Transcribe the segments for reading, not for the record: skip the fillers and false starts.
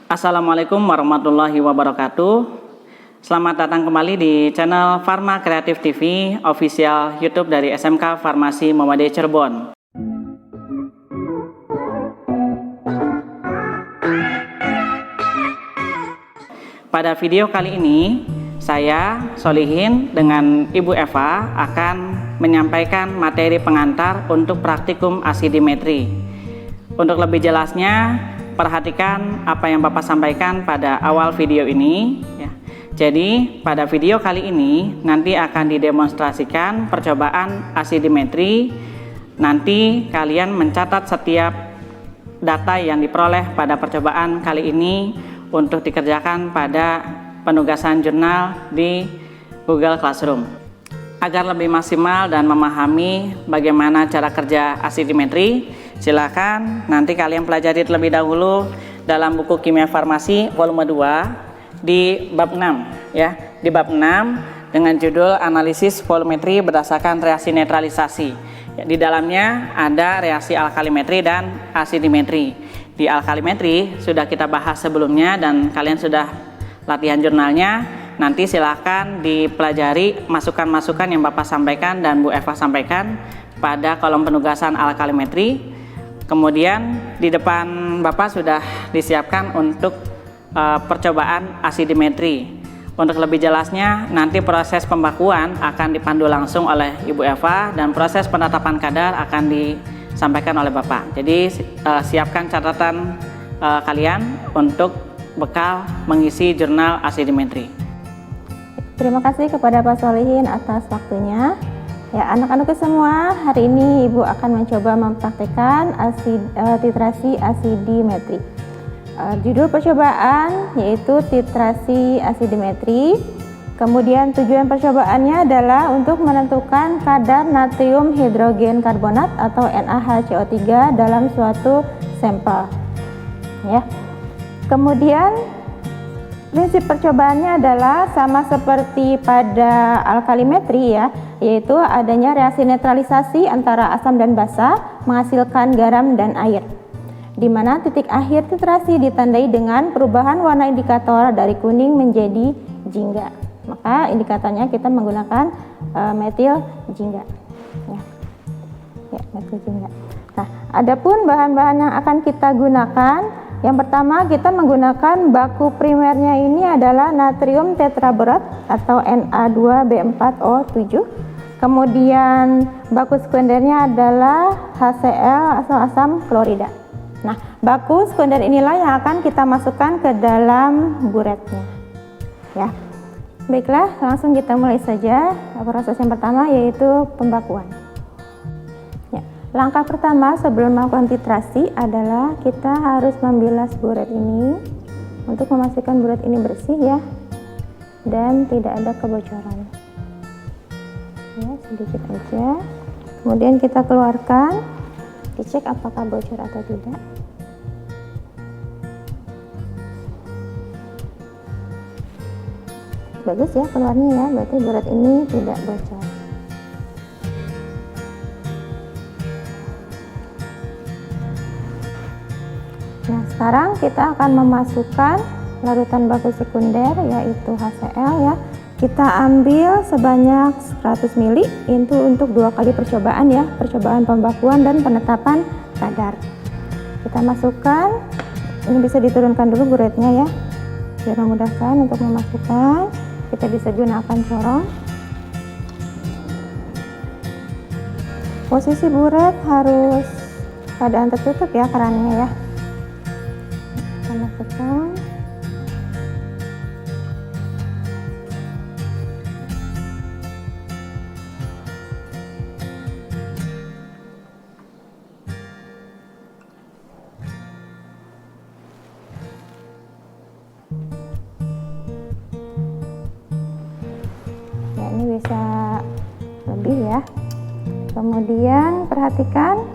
Assalamualaikum warahmatullahi wabarakatuh. Selamat datang kembali di channel Pharma Kreatif TV, official YouTube dari SMK Farmasi Muhammadiyah Cirebon. Pada video kali ini, saya Solihin dengan Ibu Eva akan menyampaikan materi pengantar untuk praktikum asidimetri. Untuk lebih jelasnya, perhatikan apa yang Bapak sampaikan pada awal video ini ya. Jadi pada video kali ini nanti akan didemonstrasikan percobaan asidimetri. Nanti kalian mencatat setiap data yang diperoleh pada percobaan kali ini untuk dikerjakan pada penugasan jurnal di Google Classroom. Agar lebih maksimal dan memahami bagaimana cara kerja asidimetri, silakan nanti kalian pelajari terlebih dahulu dalam buku Kimia Farmasi volume 2 di bab 6 ya. Di bab 6 dengan judul analisis volumetri berdasarkan reaksi netralisasi. Ya, di dalamnya ada reaksi alkalimetri dan asidimetri. Di alkalimetri sudah kita bahas sebelumnya dan kalian sudah latihan jurnalnya. Nanti silakan dipelajari masukan-masukan yang Bapak sampaikan dan Bu Eva sampaikan pada kolom penugasan alkalimetri. Kemudian di depan Bapak sudah disiapkan untuk percobaan asidimetri. Untuk lebih jelasnya, nanti proses pembakuan akan dipandu langsung oleh Ibu Eva dan proses penetapan kadar akan disampaikan oleh Bapak. Jadi siapkan catatan kalian untuk bekal mengisi jurnal asidimetri. Terima kasih kepada Pak Solihin atas waktunya. Ya, anak-anakku semua, hari ini Ibu akan mencoba mempraktekkan titrasi asidimetri. Judul percobaan yaitu titrasi asidimetri. Kemudian tujuan percobaannya adalah untuk menentukan kadar natrium hidrogen karbonat atau NaHCO3 dalam suatu sampel. Ya. Kemudian prinsip percobaannya adalah sama seperti pada alkalimetri ya, yaitu adanya reaksi netralisasi antara asam dan basa menghasilkan garam dan air. Di mana titik akhir titrasi ditandai dengan perubahan warna indikator dari kuning menjadi jingga. Maka indikatornya kita menggunakan metil jingga. Ya, metil jingga. Nah, adapun bahan-bahan yang akan kita gunakan, yang pertama kita menggunakan baku primernya ini adalah natrium tetraborat atau Na2B4O7. Kemudian baku sekundernya adalah HCl atau asam klorida. Nah, baku sekunder inilah yang akan kita masukkan ke dalam buretnya. Ya. Baiklah, langsung kita mulai saja proses yang pertama yaitu pembakuan. Langkah pertama sebelum melakukan titrasi adalah kita harus membilas buret ini untuk memastikan buret ini bersih ya dan tidak ada kebocoran. Ya, sedikit aja. Kemudian kita keluarkan, dicek apakah bocor atau tidak. Bagus ya keluarnya ya, berarti buret ini tidak bocor. Nah, sekarang kita akan memasukkan larutan baku sekunder yaitu HCl ya. Kita ambil sebanyak 100 ml itu untuk 2 kali percobaan ya, percobaan pembakuan dan penetapan kadar. Kita masukkan, ini bisa diturunkan dulu buretnya ya, biar memudahkan untuk memasukkan. Kita bisa gunakan corong. Posisi buret harus keadaan tertutup ya kerannya ya. Masukkan. Ya, ini bisa lebih ya. Kemudian perhatikan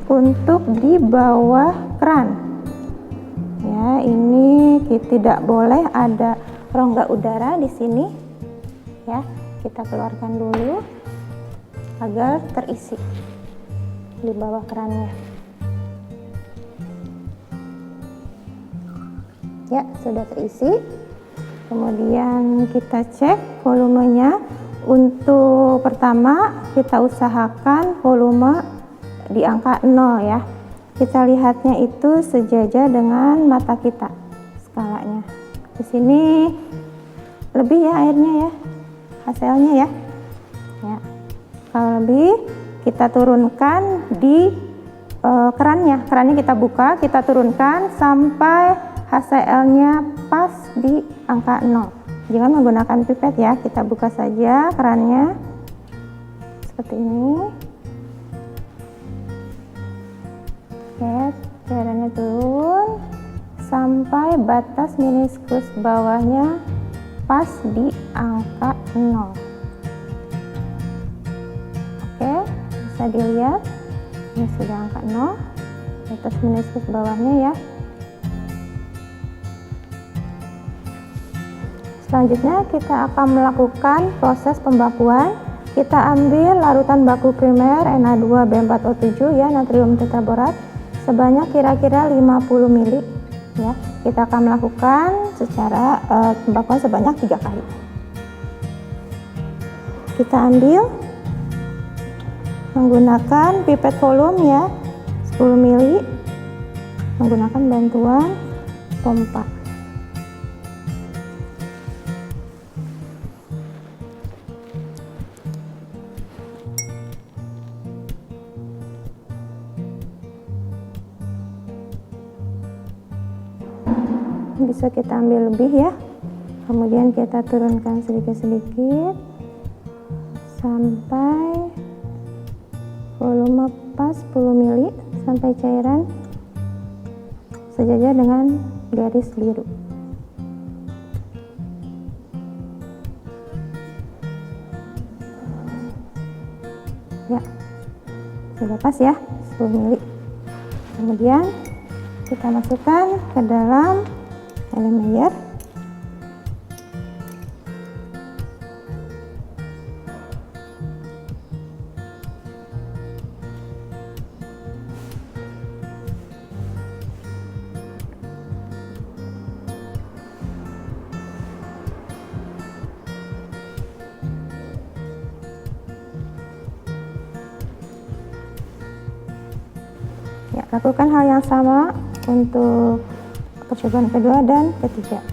untuk di bawah keran. Ya, ini tidak boleh ada rongga udara di sini. Ya, kita keluarkan dulu agar terisi di bawah kerannya. Ya, sudah terisi. Kemudian kita cek volumenya. Untuk pertama kita usahakan volume di angka 0 ya. Kita lihatnya itu sejajar dengan mata kita skalanya. Di sini lebih ya airnya ya, hasilnya ya. Ya. Kalau lebih kita turunkan di kerannya kita buka, kita turunkan sampai HCl-nya pas di angka 0. Jangan menggunakan pipet ya, kita buka saja kerannya seperti ini. Oke, cairannya turun sampai batas meniskus bawahnya pas di angka 0. Oke, bisa dilihat ini sudah angka 0, batas meniskus bawahnya ya. Selanjutnya kita akan melakukan proses pembakuan. Kita ambil larutan baku primer Na2B4O7 ya, natrium tetraborat sebanyak kira-kira 50 ml ya. Kita akan melakukan secara pembakuan sebanyak 3 kali. Kita ambil menggunakan pipet volume ya, 10 ml menggunakan bantuan pompa. Bisa kita ambil lebih ya, kemudian kita turunkan sedikit-sedikit sampai volume pas 10 ml, sampai cairan sejajar dengan garis biru ya, sudah pas ya 10 ml. Kemudian kita masukkan ke dalam Erlenmeyer. Ya, lakukan hal yang sama untuk percobaan kedua dan ketiga.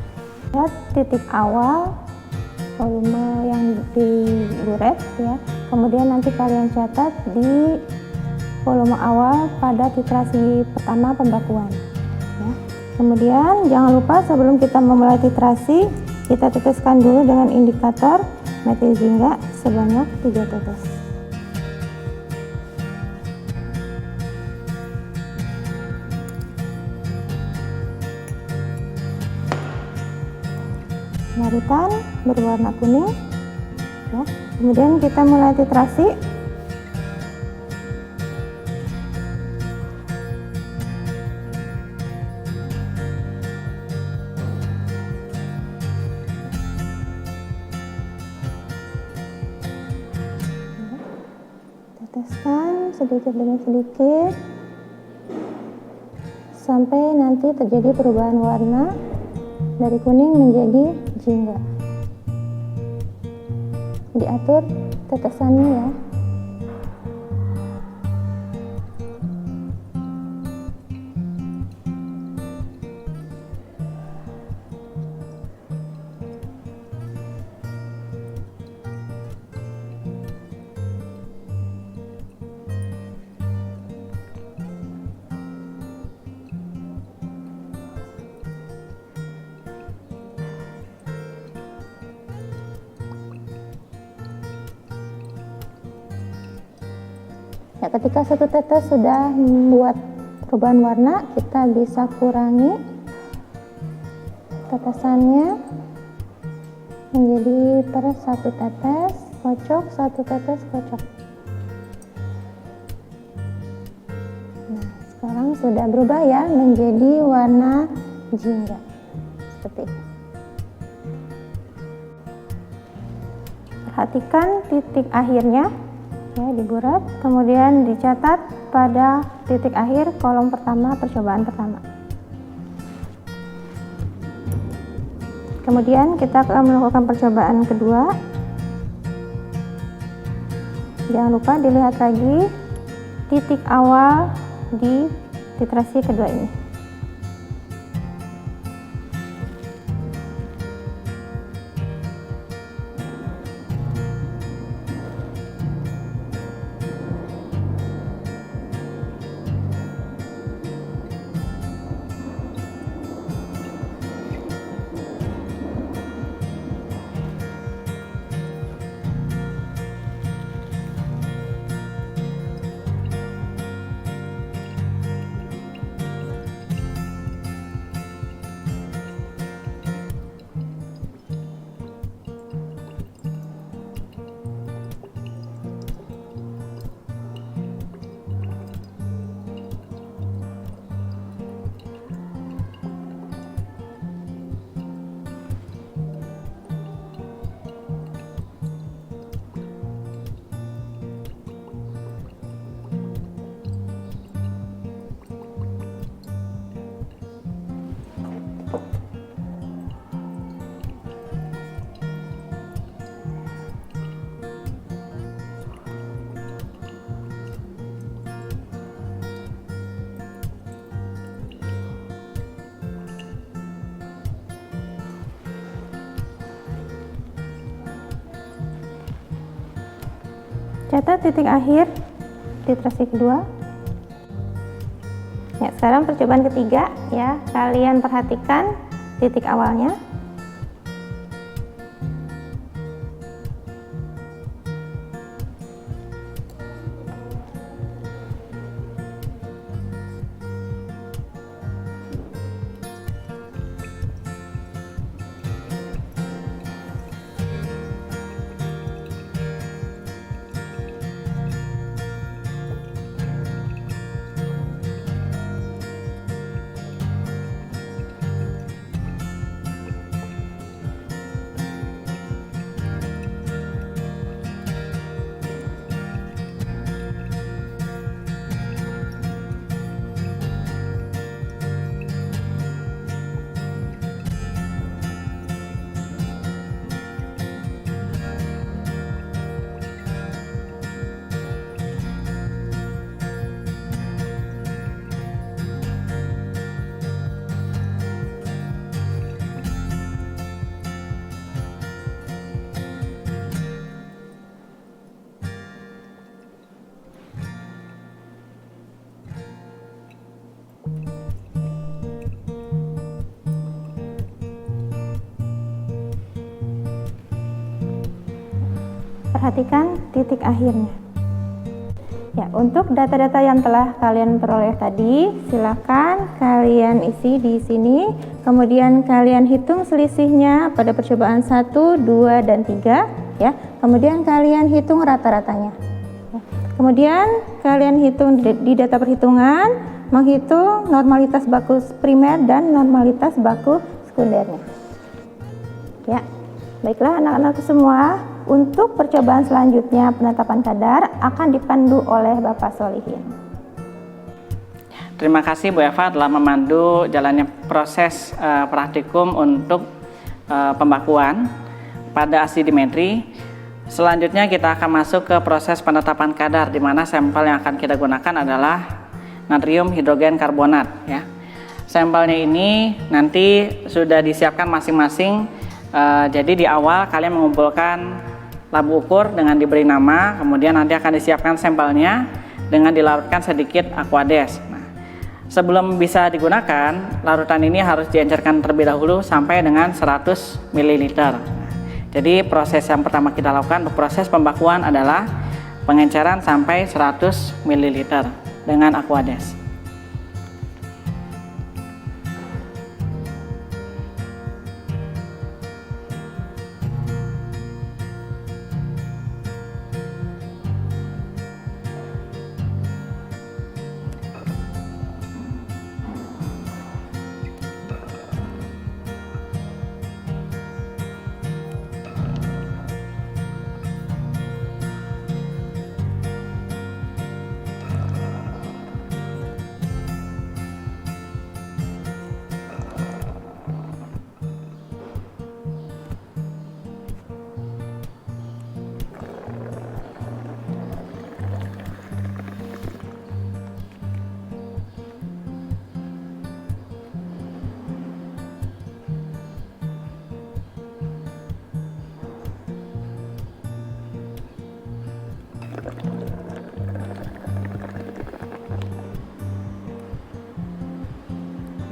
Lihat titik awal volume yang diburet ya, kemudian nanti kalian catat di volume awal pada titrasi pertama pembakuan ya. Kemudian jangan lupa sebelum kita memulai titrasi, kita teteskan dulu dengan indikator metil jingga sebanyak 3 tetes. Larutan berwarna kuning ya. Kemudian kita mulai titrasi. Teteskan sedikit demi sedikit sampai nanti terjadi perubahan warna dari kuning menjadi jingga. Diatur tetesannya ya. Ya, ketika satu tetes sudah membuat perubahan warna, kita bisa kurangi tetesannya menjadi per 1 tetes kocok, 1 tetes kocok. Nah, sekarang sudah berubah ya menjadi warna jingga seperti ini. Perhatikan titik akhirnya ya, diburet, kemudian dicatat pada titik akhir kolom pertama percobaan pertama. Kemudian kita akan melakukan percobaan kedua. Jangan lupa dilihat lagi titik awal di titrasi kedua ini. Catat titik akhir titrasi kedua. Ya, sekarang percobaan ketiga ya. Kalian perhatikan titik awalnya. Perhatikan titik akhirnya. Ya, untuk data-data yang telah kalian peroleh tadi, silakan kalian isi di sini. Kemudian kalian hitung selisihnya pada percobaan 1, 2, dan 3 ya. Kemudian kalian hitung rata-ratanya. Ya. Kemudian kalian hitung di data perhitungan, menghitung normalitas baku primer dan normalitas baku sekundernya. Ya. Baiklah anak-anakku semua, untuk percobaan selanjutnya penetapan kadar akan dipandu oleh Bapak Solihin. Terima kasih Bu Eva telah memandu jalannya proses praktikum untuk pembakuan pada asidimetri. Selanjutnya kita akan masuk ke proses penetapan kadar, di mana sampel yang akan kita gunakan adalah natrium hidrogen karbonat ya. Sampelnya ini nanti sudah disiapkan masing-masing. Jadi di awal kalian mengumpulkan labu ukur dengan diberi nama, kemudian nanti akan disiapkan sampelnya dengan dilarutkan sedikit aquades. Nah, sebelum bisa digunakan, larutan ini harus diencerkan terlebih dahulu sampai dengan 100 ml. Nah, jadi proses yang pertama kita lakukan untuk proses pembakuan adalah pengenceran sampai 100 ml dengan aquades.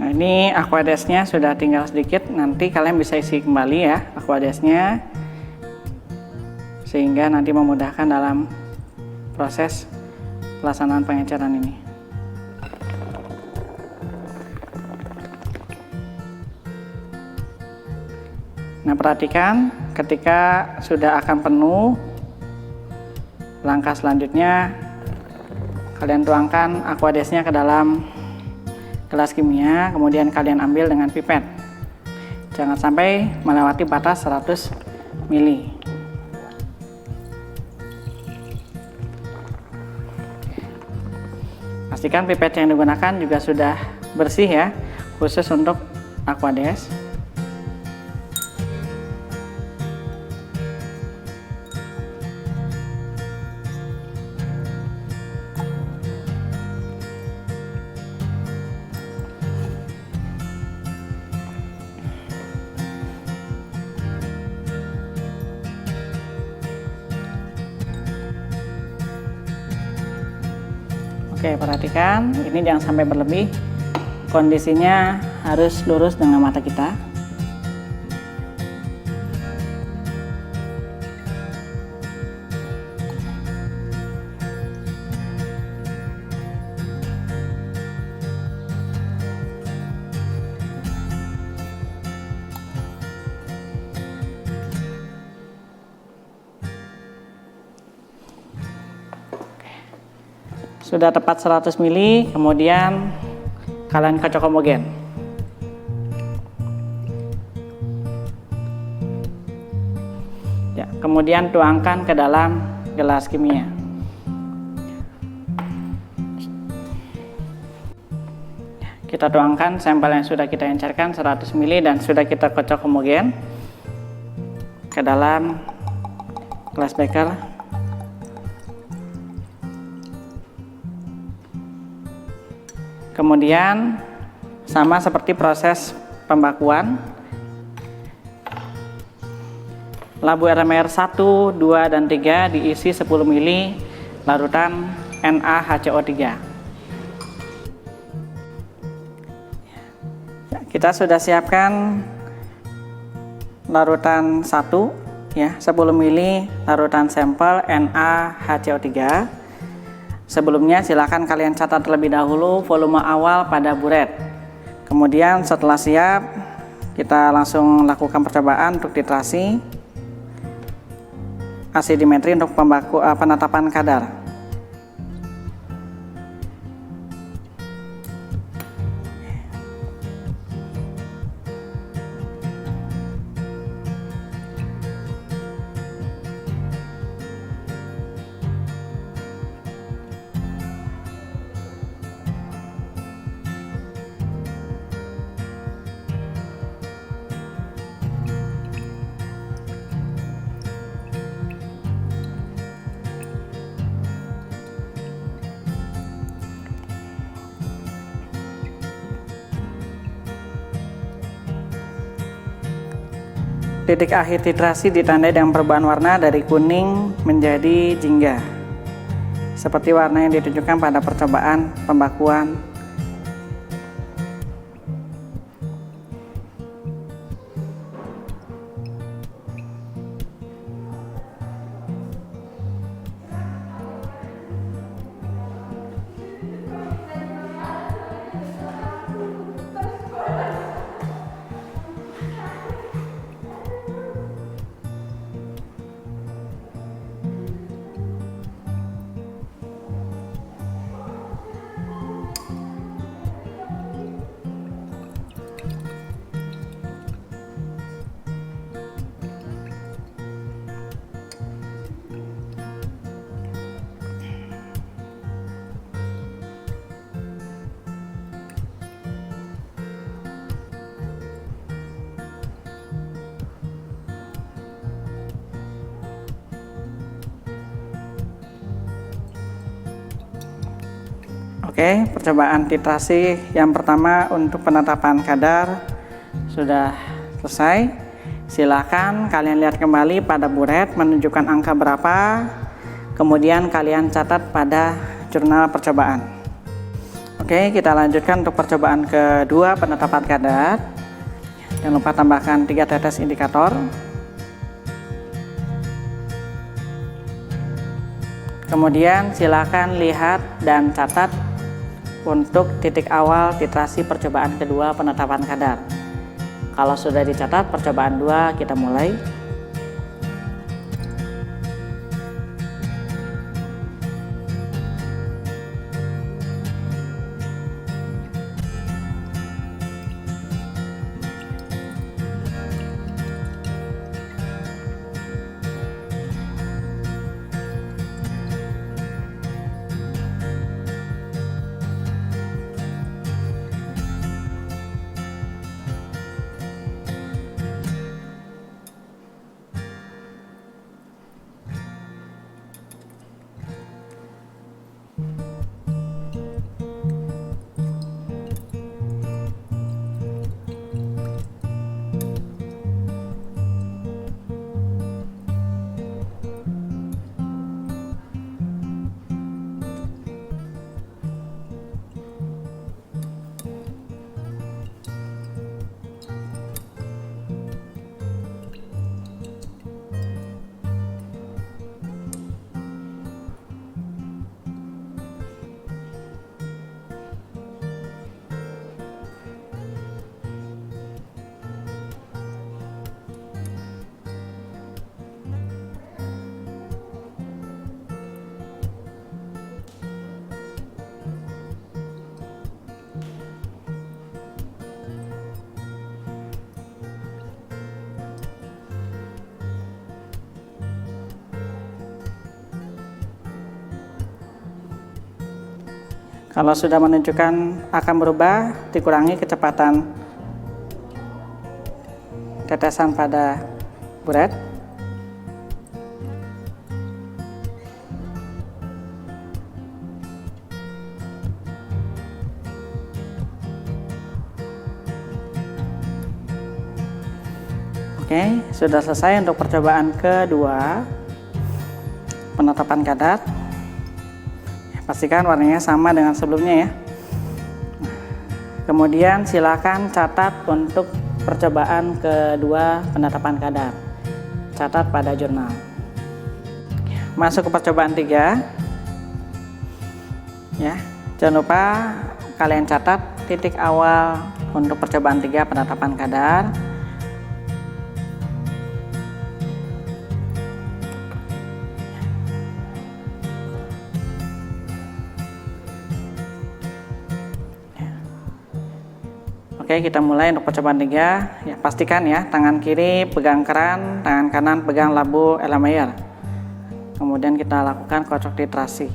Nah, ini aquadesnya sudah tinggal sedikit, nanti kalian bisa isi kembali ya aquadesnya, sehingga nanti memudahkan dalam proses pelaksanaan pengecaran ini. Nah, perhatikan ketika sudah akan penuh, langkah selanjutnya kalian tuangkan aquadesnya ke dalam gelas kimia, kemudian kalian ambil dengan pipet. Jangan sampai melewati batas 100 ml. Pastikan pipet yang digunakan juga sudah bersih ya, khusus untuk aquades. Oke, perhatikan ini jangan sampai berlebih, kondisinya harus lurus dengan mata kita. Sudah tepat 100 ml, kemudian kalian kocok homogen. Ya, kemudian tuangkan ke dalam gelas kimia. Kita tuangkan sampel yang sudah kita encerkan 100 ml dan sudah kita kocok homogen ke dalam gelas beker. Kemudian sama seperti proses pembakuan, labu RMR 1, 2, dan 3 diisi 10 ml larutan NaHCO3. Kita sudah siapkan larutan 1 ya, 10 ml larutan sampel NaHCO3. Sebelumnya silakan kalian catat terlebih dahulu volume awal pada buret. Kemudian setelah siap, kita langsung lakukan percobaan untuk titrasi asidimetri untuk penetapan kadar. Titik akhir titrasi ditandai dengan perubahan warna dari kuning menjadi jingga, seperti warna yang ditunjukkan pada percobaan pembakuan. Oke, percobaan titrasi yang pertama untuk penetapan kadar sudah selesai. Silakan kalian lihat kembali pada buret menunjukkan angka berapa, kemudian kalian catat pada jurnal percobaan. Oke, kita lanjutkan untuk percobaan kedua penetapan kadar. Jangan lupa tambahkan 3 tetes indikator. Kemudian silakan lihat dan catat untuk titik awal titrasi percobaan kedua penetapan kadar. Kalau sudah dicatat percobaan 2, kita mulai. Kalau sudah menunjukkan akan berubah, dikurangi kecepatan tetesan pada buret. Oke, sudah selesai untuk percobaan kedua penetapan kadar. Pastikan warnanya sama dengan sebelumnya ya. Kemudian silakan catat untuk percobaan kedua penetapan kadar. Catat pada jurnal. Masuk ke percobaan 3. Ya, jangan lupa kalian catat titik awal untuk percobaan 3 penetapan kadar. Oke, kita mulai untuk percobaan 3. Ya, pastikan ya, tangan kiri pegang keran, tangan kanan pegang labu Erlenmeyer. Kemudian kita lakukan kocok titrasi.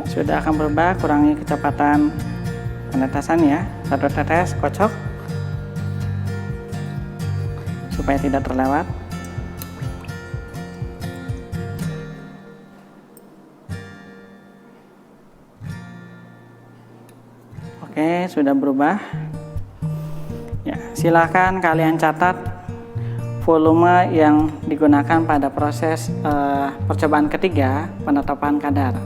Sudah akan berubah, kurangi kecepatan penetesan ya. 1 tetes kocok supaya tidak terlewat. Oke, sudah berubah. Ya, silakan kalian catat volume yang digunakan pada proses percobaan ketiga penetapan kadar.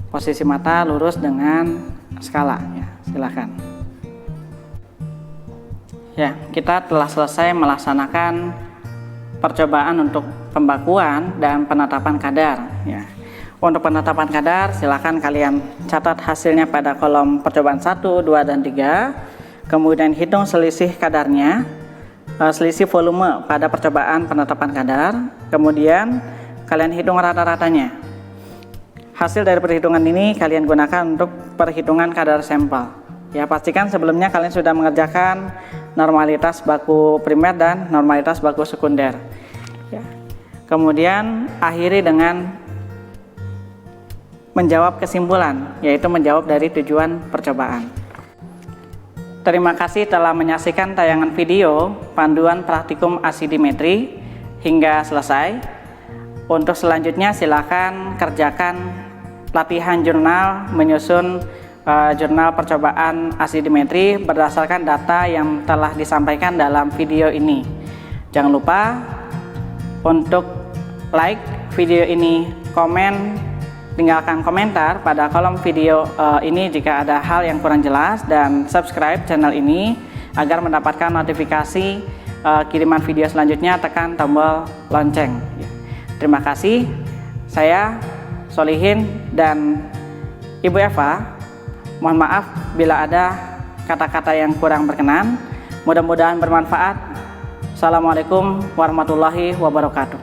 Posisi mata lurus dengan skala, ya, silakan. Ya, kita telah selesai melaksanakan percobaan untuk pembakuan dan penetapan kadar, ya. Untuk penetapan kadar, silakan kalian catat hasilnya pada kolom percobaan 1, 2, dan 3. Kemudian hitung selisih kadarnya, selisih volume pada percobaan penetapan kadar. Kemudian kalian hitung rata-ratanya. Hasil dari perhitungan ini kalian gunakan untuk perhitungan kadar sampel. Ya, pastikan sebelumnya kalian sudah mengerjakan normalitas baku primer dan normalitas baku sekunder. Ya. Kemudian akhiri dengan menjawab kesimpulan, yaitu menjawab dari tujuan percobaan. Terima kasih telah menyaksikan tayangan video panduan praktikum asidimetri hingga selesai. Untuk selanjutnya silakan kerjakan latihan jurnal menyusun jurnal percobaan asidimetri berdasarkan data yang telah disampaikan dalam video ini. Jangan lupa untuk like video ini, komen, tinggalkan komentar pada kolom video ini jika ada hal yang kurang jelas, dan subscribe channel ini agar mendapatkan notifikasi kiriman video selanjutnya. Tekan tombol lonceng. Terima kasih. Saya Solihin dan Ibu Eva. Mohon maaf bila ada kata-kata yang kurang berkenan. Mudah-mudahan bermanfaat. Assalamualaikum warahmatullahi wabarakatuh.